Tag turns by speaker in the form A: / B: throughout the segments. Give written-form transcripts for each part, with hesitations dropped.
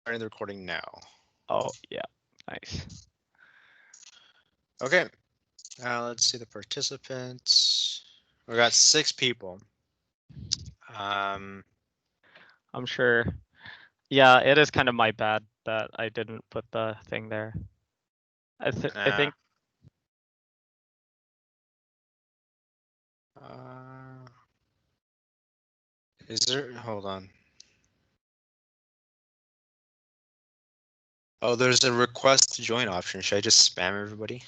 A: starting the recording now.
B: Oh, yeah. Nice.
A: Okay. Let's see the participants. We got 6 people.
B: I'm sure. Yeah, it is kind of my bad that I didn't put the thing there. I think.
A: Is there? Hold on. Oh, there's a request to join option. Should I just spam everybody?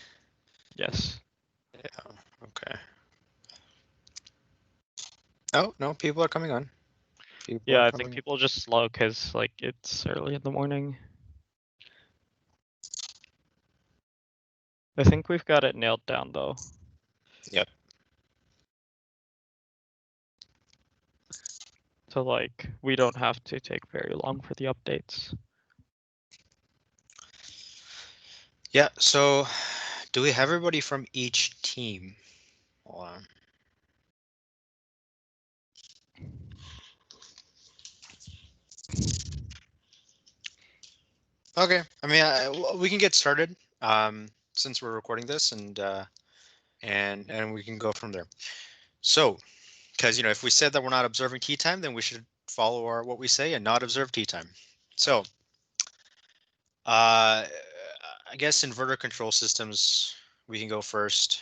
B: Yes.
A: Yeah. Okay. Oh no, people are coming on.
B: Yeah, I think people are just slow because like it's early in the morning. I think we've got it nailed down though.
A: Yep.
B: So like we don't have to take very long for the updates.
A: Yeah. So, do we have everybody from each team? Hold on. Okay. I mean, we can get started since we're recording this, and we can go from there. So, because if we said that we're not observing tea time, then we should follow what we say and not observe tea time. So, I guess inverter control systems, we can go first.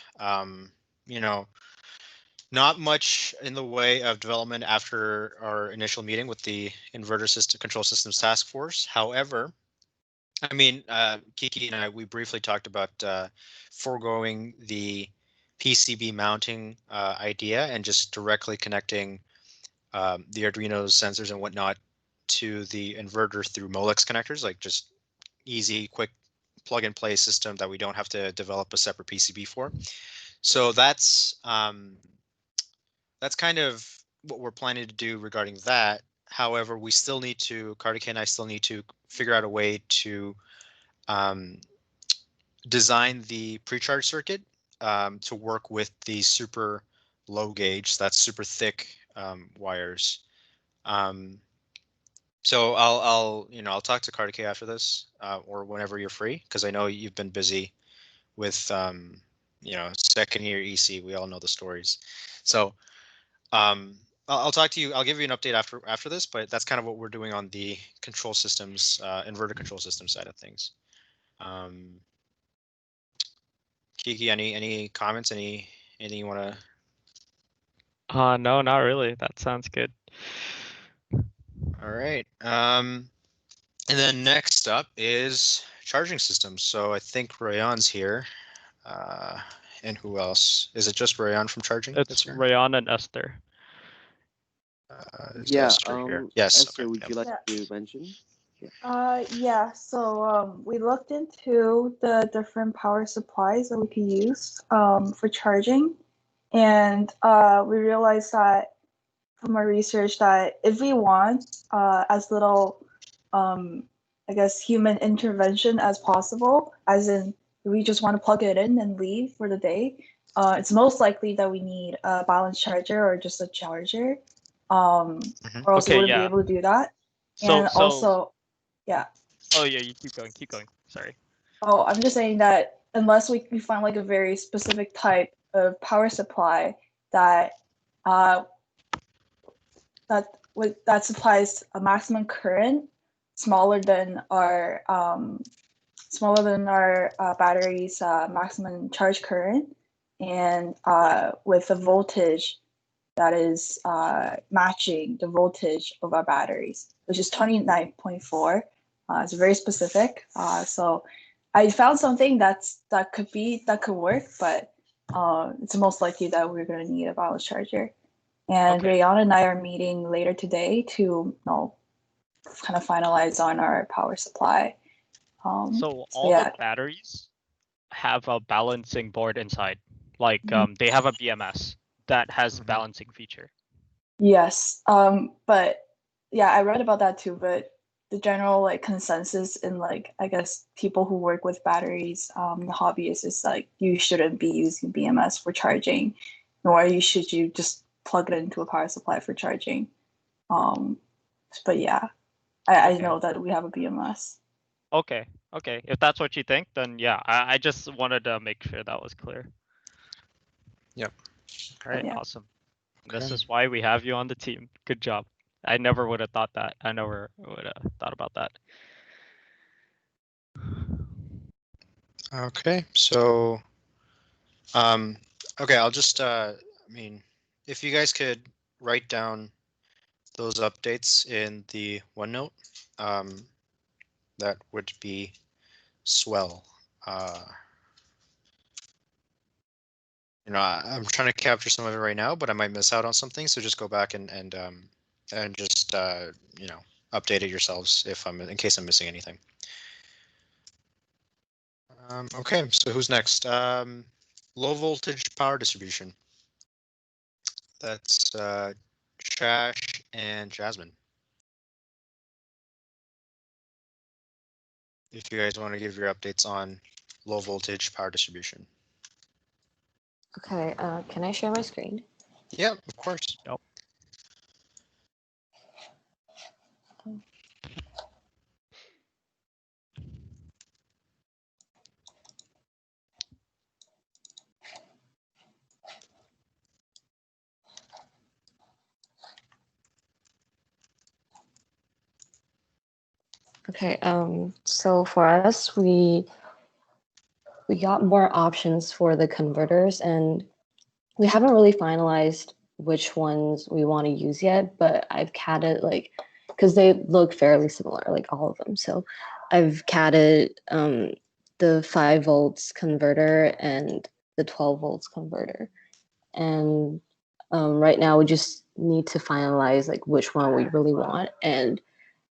A: Not much in the way of development after our initial meeting with the inverter system control systems task force. However, I mean, Kiki and I, we briefly talked about foregoing the PCB mounting idea and just directly connecting the Arduino sensors and whatnot to the inverter through Molex connectors, like just easy, quick plug and play system that we don't have to develop a separate PCB for. So that's kind of what we're planning to do regarding that. However, we still need to, Kartik and I still need to figure out a way to design the pre-charge circuit to work with the super low gauge, that's super thick wires. So I'll talk to Kartik after this or whenever you're free, because I know you've been busy with second year EC. We all know the stories. So I'll talk to you. I'll give you an update after this, but that's kind of what we're doing on the control systems, inverter control system side of things. Kiki, any comments? Anything you want to?
B: No, not really. That sounds good.
A: All right. And then next up is charging systems. So I think Rayan's here. And who else? Is it just Rayan from charging?
B: It's Rayan and Esther.
C: Yeah.
A: Esther here? Yes.
C: Esther,
A: Okay.
C: would you like to mention?
D: Yeah. So we looked into the different power supplies that we could use for charging, and we realized that from our research that if we want as little, I guess, human intervention as possible, as in we just want to plug it in and leave for the day, it's most likely that we need a balance charger or just a charger, or else we wouldn't be able to do that. Also, yeah.
B: Oh yeah, you keep going. Keep going. Sorry.
D: Oh, I'm just saying that unless we find like a very specific type of power supply that that supplies a maximum current smaller than our battery's maximum charge current, and with a voltage that is matching the voltage of our batteries, which is 29.4. It's very specific. So I found something that could work, but it's most likely that we're going to need a balance charger. And Rayan and I are meeting later today to kind of finalize on our power supply.
B: So the batteries have a balancing board inside. Like they have a BMS that has balancing feature.
D: Yes. But yeah, I read about that too, but the general consensus in I guess people who work with batteries, the hobbyists, is you shouldn't be using BMS for charging, nor should you just plug it into a power supply for charging. But yeah. I
B: Okay.
D: know that we have a BMS.
B: Okay. Okay. If that's what you think, then yeah, I just wanted to make sure that was clear.
A: Yep.
B: All right.
D: Yeah.
B: Awesome. This
A: Okay.
B: is why we have you on the team. Good job. I never would have thought that. I never would have thought about that.
A: Okay, so okay, I'll just I mean, if you guys could write down those updates in the OneNote, that would be swell. You know, I'm trying to capture some of it right now, but I might miss out on something, so just go back and just you know, update it yourselves if I'm in case I'm missing anything. Okay, so who's next? Low voltage power distribution. That's Shash and Jasmine. If you guys want to give your updates on low voltage power distribution.
C: Okay, can I share my screen?
A: Yeah, of course.
B: Yep.
C: Okay, so for us, we got more options for the converters, and we haven't really finalized which ones we want to use yet, but I've catted like, because they look fairly similar, like all of them. So I've catted the 5 volts converter and the 12 volts converter. And right now we just need to finalize like which one we really want, and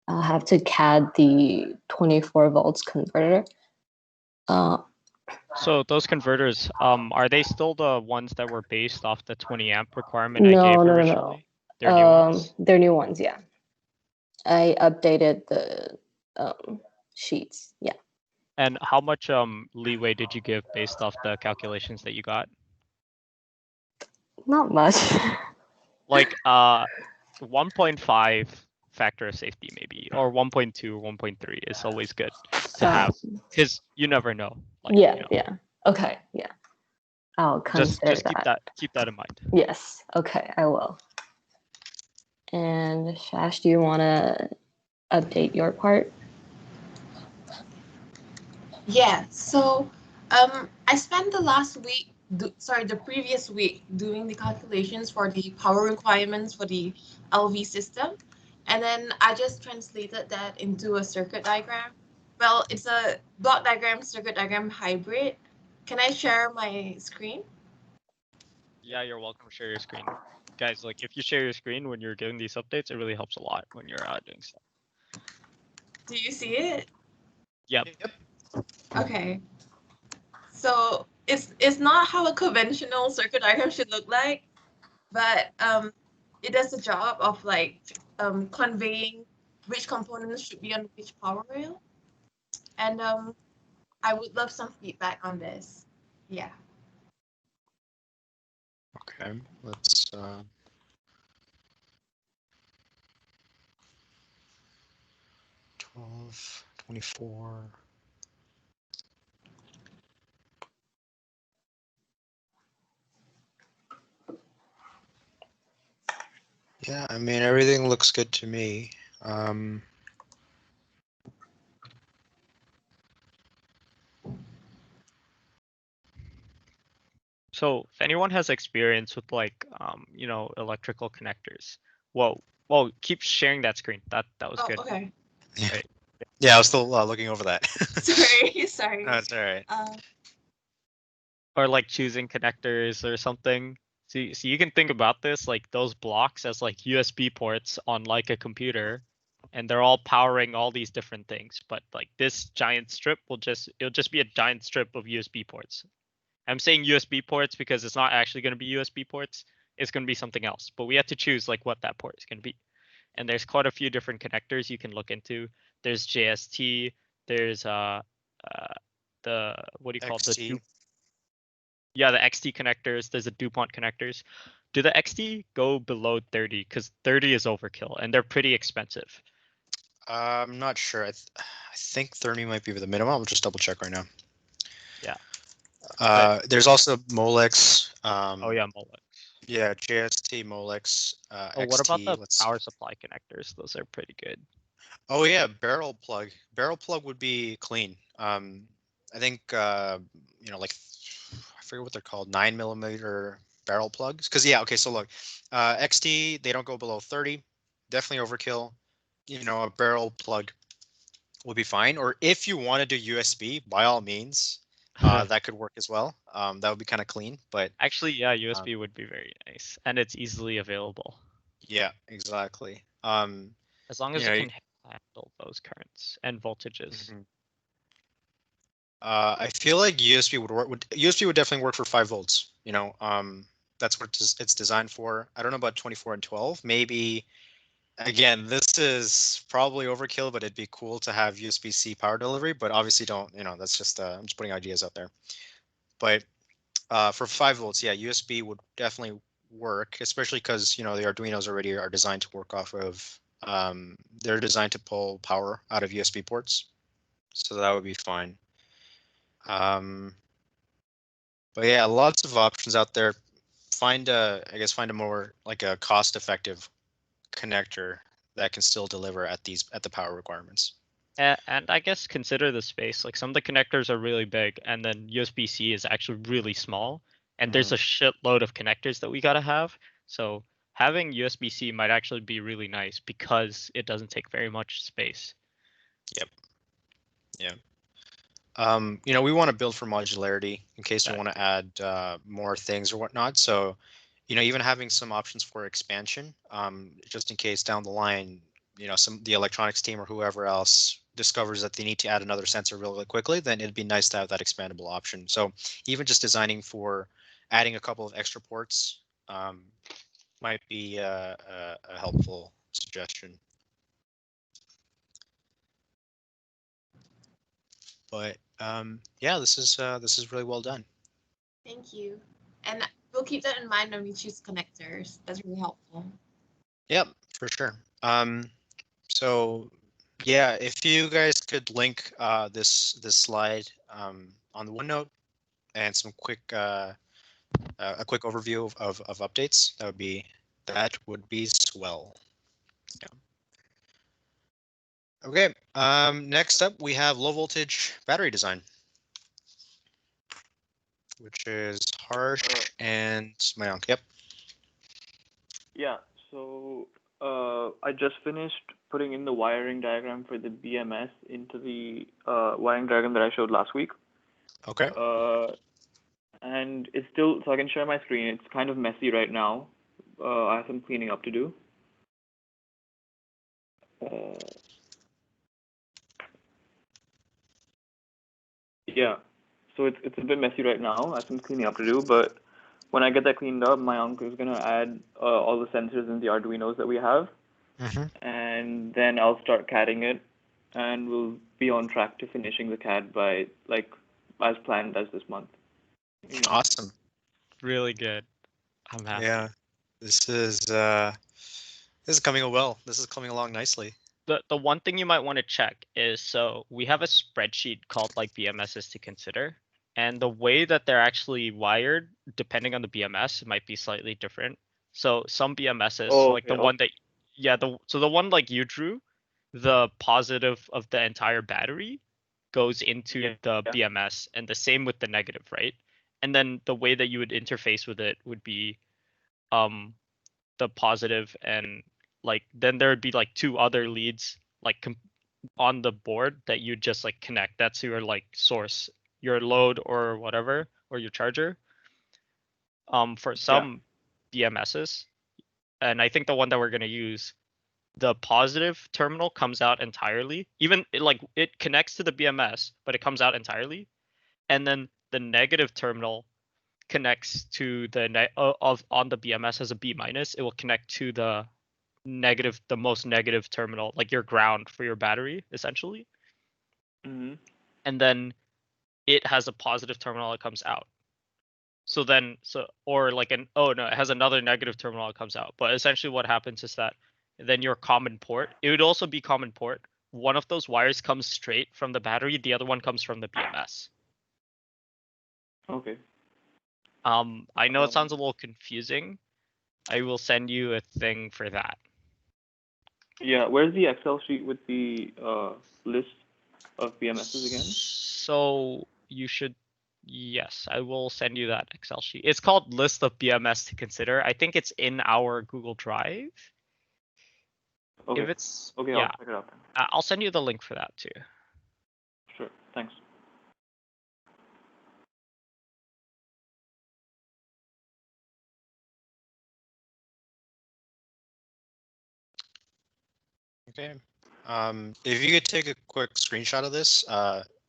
C: I'll have to CAD the 24 volts converter.
B: So those converters, are they still the ones that were based off the 20 amp requirement I gave
C: No.
B: originally? They're new ones.
C: They're new ones, yeah. I updated the sheets, yeah.
B: And how much leeway did you give based off the calculations that you got?
C: Not much.
B: Like 1.5 factor of safety maybe, or 1.2 or 1.3 is always good to have, because you never know. Like,
C: yeah,
B: you know,
C: yeah. Okay, yeah. I'll consider
B: just keep that in mind.
C: Yes, okay, I will. And Shash, do you want to update your part?
E: Yeah, so I spent the previous week doing the calculations for the power requirements for the LV system. And then I just translated that into a circuit diagram. Well, it's a block diagram, circuit diagram hybrid. Can I share my screen?
B: Yeah, you're welcome to share your screen. Guys, like if you share your screen when you're giving these updates, it really helps a lot when you're doing stuff.
E: Do you see it?
B: Yep.
E: Okay. So it's not how a conventional circuit diagram should look like, but it does the job of like conveying which components should be on which power rail. And I would love some feedback on this. Yeah.
A: Okay, let's 12, 24. Yeah, I mean everything looks good to me.
B: So if anyone has experience with like you know, electrical connectors, well, keep sharing that screen. That was
E: Oh,
B: good.
E: okay.
A: Yeah,
B: Right.
A: yeah, I was still looking over that.
E: Sorry.
A: No, it's all right.
B: Or like choosing connectors or something. So you can think about this like those blocks as like USB ports on like a computer, and they're all powering all these different things. But like this giant strip it'll just be a giant strip of USB ports. I'm saying USB ports because it's not actually going to be USB ports. It's going to be something else. But we have to choose like what that port is going to be. And there's quite a few different connectors you can look into. There's JST. There's the what do you call it?
A: XT.
B: Yeah, the XT connectors. There's the DuPont connectors. Do the XT go below 30? Because 30 is overkill and they're pretty expensive.
A: I'm not sure. I think 30 might be the minimum. I'll just double check right now.
B: Yeah.
A: There's also Molex.
B: Oh yeah, Molex.
A: Yeah, JST, Molex,
B: Oh, what about
A: XT.
B: the
A: Let's.
B: power supply connectors? Those are pretty good.
A: Oh yeah, barrel plug. Barrel plug would be clean. I think like I forget what they're called, 9mm barrel plugs. Because yeah, okay. So look, XT they don't go below 30. Definitely overkill. A barrel plug will be fine. Or if you want to do USB, by all means, that could work as well. That would be kind of clean. But
B: Actually, yeah, USB would be very nice, and it's easily available.
A: yeah, exactly.
B: As long as it can handle those currents and voltages.
A: Mhm. I feel like USB would work. USB would definitely work for 5 volts. That's what it's designed for. I don't know about 24 and 12. Maybe again, this is probably overkill, but it'd be cool to have USB-C power delivery. But obviously, don't. That's just I'm just putting ideas out there. But for 5 volts, yeah, USB would definitely work, especially because the Arduinos already are designed to work off of. They're designed to pull power out of USB ports, so that would be fine. But yeah, lots of options out there. Find a more like a cost-effective connector that can still deliver at the power requirements.
B: And I guess consider the space. Like some of the connectors are really big, and then USB-C is actually really small. And there's a shitload of connectors that we gotta have. So having USB-C might actually be really nice because it doesn't take very much space.
A: Yep. Yeah. We want to build for modularity in case we want to add more things or whatnot. So, even having some options for expansion, just in case down the line, the electronics team or whoever else discovers that they need to add another sensor really quickly, then it'd be nice to have that expandable option. So even just designing for adding a couple of extra ports might be a helpful suggestion. But yeah, this is really well done.
E: Thank you. And we'll keep that in mind when we choose connectors. That's really helpful.
A: Yep, for sure. So yeah, if you guys could link this slide on the OneNote and some a quick overview of updates, that would be swell. Yeah. Okay. Next up, we have low voltage battery design, which is Harsh and Mayank. Yep.
F: Yeah, so I just finished putting in the wiring diagram for the BMS into the wiring diagram that I showed last week.
A: Okay.
F: And it's still, so I can share my screen. It's kind of messy right now. I have some cleaning up to do. Yeah, so it's a bit messy right now. I have some cleaning up to do, but when I get that cleaned up, my uncle is gonna add all the sensors in the Arduinos that we have, and then I'll start CADing it, and we'll be on track to finishing the CAD by as planned as this month.
A: Awesome.
B: Really good. I'm happy.
A: Yeah, this is coming well. This is coming along nicely.
B: The one thing you might want to check is, so we have a spreadsheet called like BMSs to consider, and the way that they're actually wired, depending on the BMS, might be slightly different. So some BMSs, like the one that, the one like you drew, the positive of the entire battery goes into the BMS, and the same with the negative, right? And then the way that you would interface with it would be the positive, and like then there would be like 2 other leads like on the board that you just like connect. That's your like source, your load or whatever, or your charger. For some BMSs, and I think the one that we're going to use, the positive terminal comes out entirely. Even it connects to the BMS, but it comes out entirely. And then the negative terminal connects to the on the BMS as a B minus. It will connect to the most negative terminal, like your ground for your battery, essentially. And then it has a positive terminal that comes out. Or like it has another negative terminal that comes out. But essentially what happens is that then your common port. It would also be common port. One of those wires comes straight from the battery, the other one comes from the BMS.
F: Okay.
B: I know it sounds a little confusing. I will send you a thing for that.
F: Yeah, where's the Excel sheet with the list of BMSs again?
B: So you should, yes, I will send you that Excel sheet. It's called list of BMS to consider. I think it's in our Google Drive.
F: Okay.
B: If it's,
F: Okay,
B: yeah,
F: I'll check it out then.
B: I'll send you the link for that too.
F: Sure, thanks.
A: Okay. If you could take a quick screenshot of this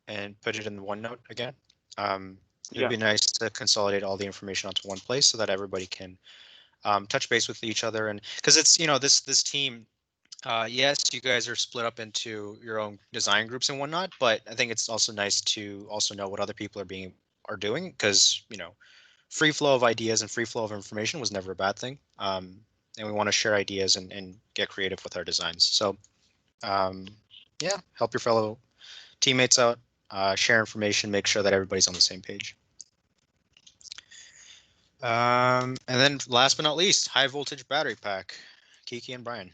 A: and put it in the OneNote again, it'd
F: Yeah.
A: be nice to consolidate all the information onto one place so that everybody can touch base with each other. And because it's, this team, yes, you guys are split up into your own design groups and whatnot, but I think it's also nice to also know what other people are doing because, free flow of ideas and free flow of information was never a bad thing. And we want to share ideas and get creative with our designs. So yeah, help your fellow teammates out, share information, make sure that everybody's on the same page. And then last but not least, high voltage battery pack, Kiki and Brian.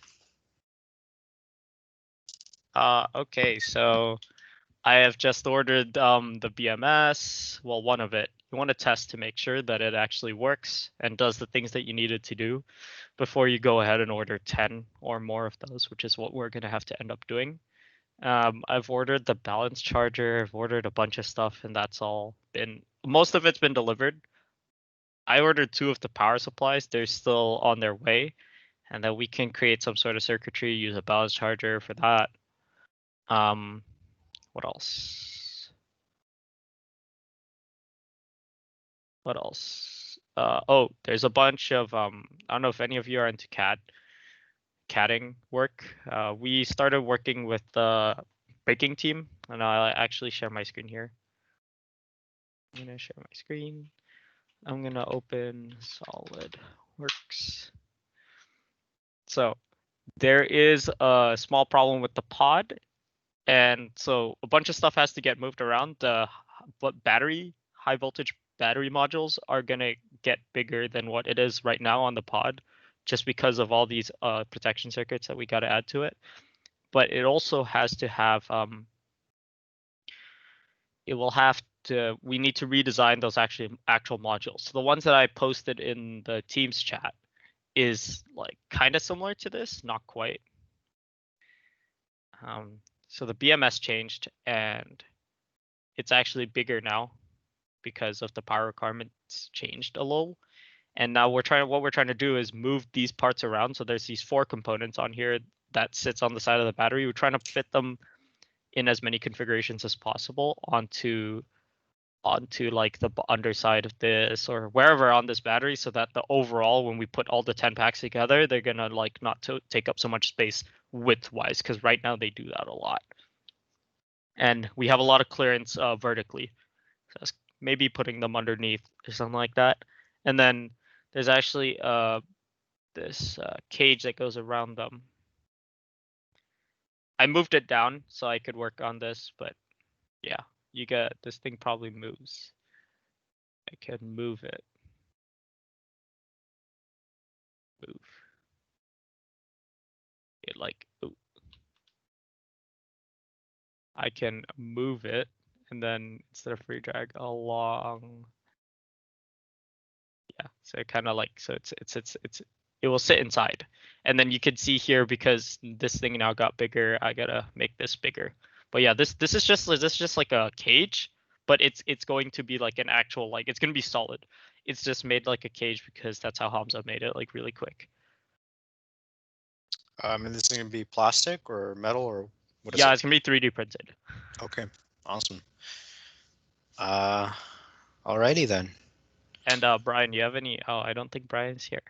B: Okay, so I have just ordered the BMS, well, one of it. You want to test to make sure that it actually works and does the things that you need it to do before you go ahead and order 10 or more of those, which is what we're going to have to end up doing. I've ordered the balance charger, I've ordered a bunch of stuff, and that's all been, most of it's been delivered. I ordered 2 of the power supplies, they're still on their way, and then we can create some sort of circuitry, use a balance charger for that. What else? What else? Oh, there's a bunch of I don't know if any of you are into CADing work. We started working with the baking team, and I'll actually share my screen here. I'm gonna share my screen. I'm gonna open SolidWorks. So there is a small problem with the pod, and so a bunch of stuff has to get moved around. The high voltage battery modules are gonna get bigger than what it is right now on the pod, just because of all these protection circuits that we got to add to it. But it also has to have we need to redesign those actual modules. So the ones that I posted in the Teams chat is like kind of similar to this, not quite. So the BMS changed and it's actually bigger now because of the power requirements changed a little. And now what we're trying to do is move these parts around. So there's these 4 components on here that sits on the side of the battery. We're trying to fit them in as many configurations as possible onto like the underside of this or wherever on this battery, so that the overall, when we put all the 10 packs together, they're gonna like not take up so much space width wise, because right now they do that a lot. And we have a lot of clearance vertically, so maybe putting them underneath or something like that. And then there's actually this cage that goes around them. I moved it down so I could work on this, but yeah, you get this thing probably moves. I can move it. Move. It like, ooh. I can move it, and then instead of free drag along, yeah. So it kind of like, so it will sit inside, and then you can see here, because this thing now got bigger, I gotta make this bigger. But yeah, this is just like a cage, but it's going to be like an actual, like, it's gonna be solid. It's just made like a cage because that's how Hamza made it, like really quick.
A: And this is going to be plastic or metal or what is it?
B: Yeah, it's gonna be 3D printed.
A: Okay, awesome. Alrighty then.
B: And Brian, you have any? Oh, I don't think Brian's here.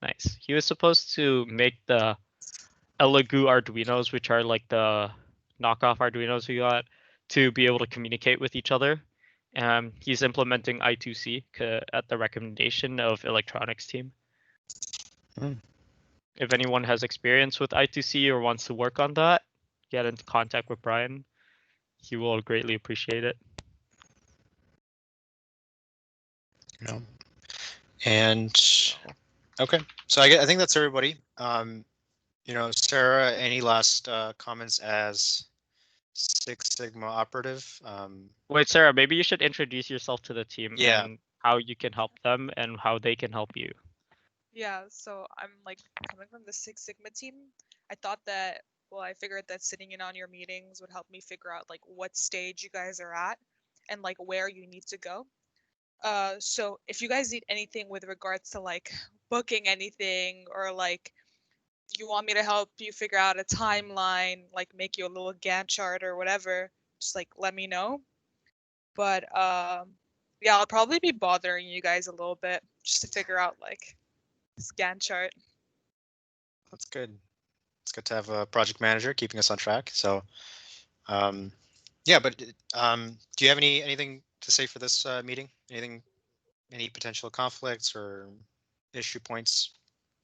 B: Nice. He was supposed to make the Elegoo Arduinos, which are like the knockoff Arduinos we got, to be able to communicate with each other. He's implementing I2C at the recommendation of electronics team. If anyone has experience with I2C or wants to work on that, get into contact with Brian. He will greatly appreciate it.
A: Yeah. And okay, so I think that's everybody. Sarah, any last comments as Six Sigma operative?
B: Wait, Sarah, maybe you should introduce yourself to the team
A: Yeah.
B: and how you can help them and how they can help you.
G: Yeah, so I'm like coming from the Six Sigma team. I thought that, well, I figured that sitting in on your meetings would help me figure out like what stage you guys are at and like where you need to go. So if you guys need anything with regards to like booking anything or like you want me to help you figure out a timeline, like make you a little Gantt chart or whatever, just like let me know. But yeah, I'll probably be bothering you guys a little bit just to figure out like this Gantt chart.
A: That's good. It's good to have a project manager keeping us on track. So, yeah, but do you have anything to say for this meeting? Any potential conflicts or issue points?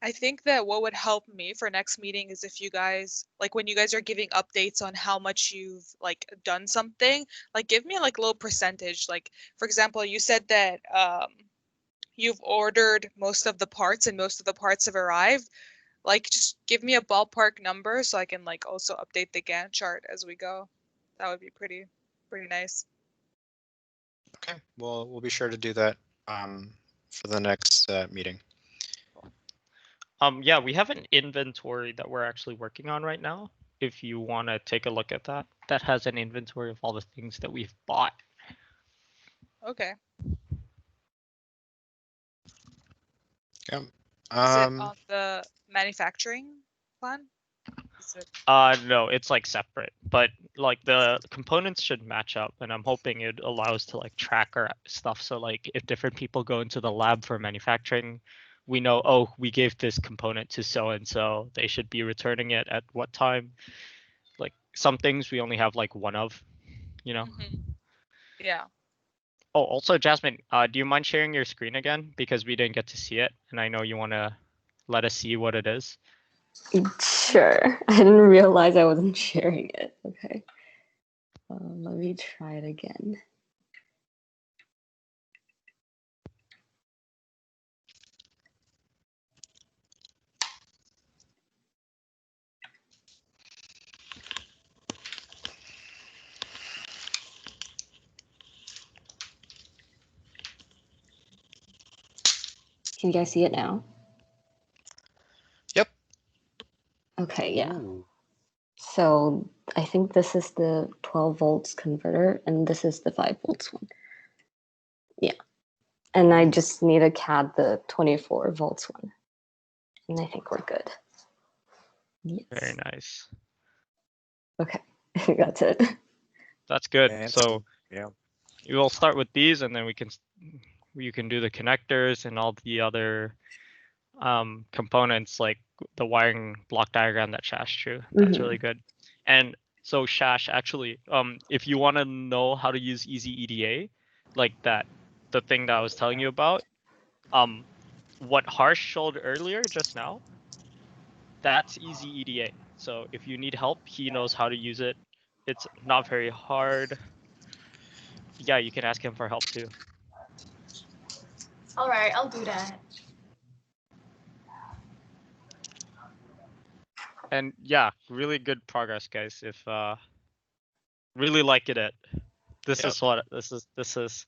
G: I think that what would help me for next meeting is if you guys, like when you guys are giving updates on how much you've like done something, like give me like a little percentage. Like for example, you said that you've ordered most of the parts and most of the parts have arrived. Like just give me a ballpark number so I can like also update the Gantt chart as we go. That would be pretty nice.
A: Okay, well, we'll be sure to do that for the next meeting.
B: Yeah, we have an inventory that we're actually working on right now. If you want to take a look at that, that has an inventory of all the things that we've bought.
G: Okay.
A: Yeah.
G: Is it on the manufacturing plan? Is it...
B: No, it's like separate, but like the components should match up, and I'm hoping it allows to like track our stuff. So like if different people go into the lab for manufacturing, we know, oh, we gave this component to so and so, they should be returning it at what time. Like some things we only have like one of, you know.
G: Yeah.
B: Oh, also Jasmine, do you mind sharing your screen again, because we didn't get to see it, and I know you want to let us see what it is.
C: Sure. I didn't realize I wasn't sharing it. Okay. Let me try it again. Can you guys see it now?
A: Yep.
C: Okay, yeah.
A: Ooh.
C: So I think this is the 12 volts converter and this is the 5 volts one. Yeah. And I just need to CAD the 24 volts one. And I think we're good. Yes.
B: Very nice.
C: Okay, that's it.
B: That's good.
A: Fancy.
B: So
A: yeah,
B: we will start with these, and then you can do the connectors and all the other components, like the wiring block diagram that Shash drew. That's really good. And so Shash, actually, if you want to know how to use Easy EDA, like that, the thing that I was telling you about, what Harsh showed earlier just now, that's Easy EDA. So if you need help, he knows how to use it. It's not very hard. Yeah, you can ask him for help too.
E: All right, I'll do that.
B: And yeah, really good progress, guys. If really like it. This
A: Yep.
B: is what this is.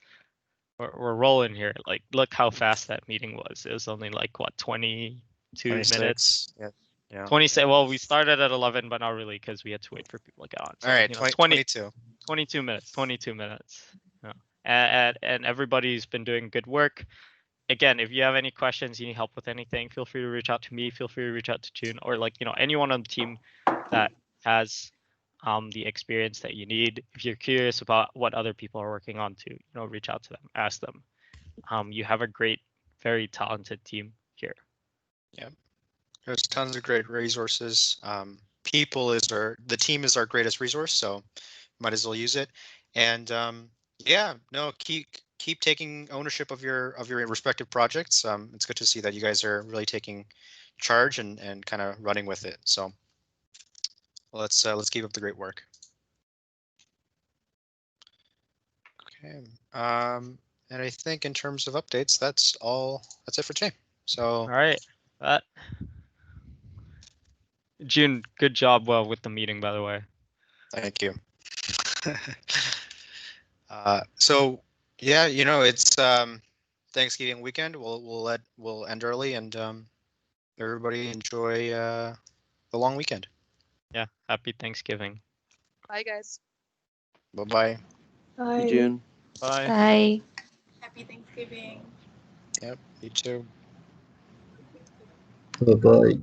B: We're rolling here. Like, look how fast that meeting was. It was only like what 22 minutes.
A: Yeah. Yeah.
B: 26. Well, we started at 11, but not really because we had to wait for people to get on. So,
A: All right. 22.
B: 22 minutes. 22 minutes. Yeah. And everybody's been doing good work. Again, if you have any questions, you need help with anything, feel free to reach out to me. Feel free to reach out to June, or like anyone on the team that has the experience that you need. If you're curious about what other people are working on, to reach out to them, ask them. You have a great, very talented team here.
A: Yeah, there's tons of great resources. The team is our greatest resource, so might as well use it. And yeah, no, keep taking ownership of your respective projects. It's good to see that you guys are really taking charge and kind of running with it. So let's keep up the great work. Okay. And I think in terms of updates, that's it for today. So
B: All right. June, good job with the meeting, by the way.
A: thank you. So yeah, it's Thanksgiving weekend. We'll end early and everybody enjoy the long weekend.
B: Yeah. Happy Thanksgiving.
G: Bye, guys.
A: Bye-bye.
D: Bye.
H: June.
B: Bye.
C: Bye.
E: Happy Thanksgiving.
A: Yep, you too.
I: Bye-bye.